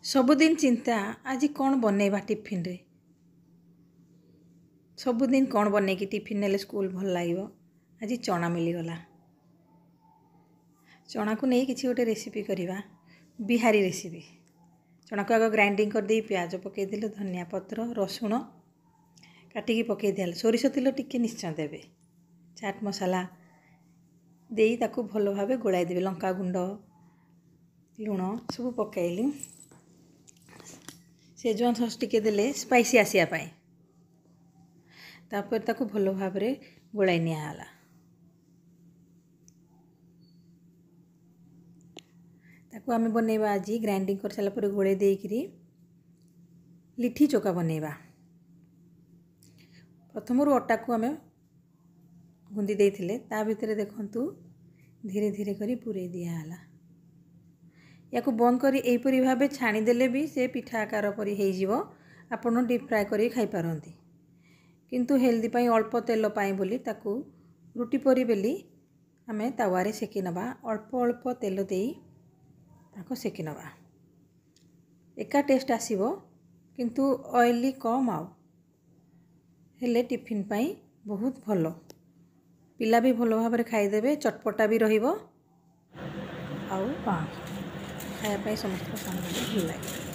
सबुदिन चिंता आज कौन बनैबा टिफिन रे। सबुदिन कौन बनै कि टिफिन नेले स्कूल भल लागिबो। आज चना मिलीगला। चना को नहीं किसी गोटे रेसिपी करवा बिहारी रेसिपी। चना को आग ग्राइंडिंग कर दे प्याज पकई देले धनिया पत्र रसुण काटिकी पकई दिया सोरिष तेल टिके निश्चय देवे चाट मसाला देई ताकू भल भाव गोलाई देवे लंका गुंड लुण सब पकईली सेजवान सस टिके देले स्पाइसी आसिया पाए तापर ताकू भल भाव गोलाई नियाला। ताकू आमे बनैबा आज ग्राइंडिंग कर साला पर गोले देइकरी लिठी चोका बनैबा। प्रथम अटा को आमे गुंदी देइथिले ता भितरे देखंतु धीरे धीरे करी पुरे दियाला। याकू बंद करी एपरी भाबे छाणी देले भी से पिठा आकार परी हेइ जिवो। आपण डीप फ्राई करी खाई पारंती किंतु हेल्दी पाई अल्प तेल पाई बोली ताकू रुटी परी बेली आमे तावारे सेकी नबा। अल्प अल्प तेल देई ताको सेकी नबा। एका टेस्ट आसीबो किंतु ऑयली कम आउ हेले टिफिन पाई बहुत भलो। पिला भी भलो भाबरे खाई देबे चटपटा भी रहिबो आउ खाया पाई समस्त भल लागे।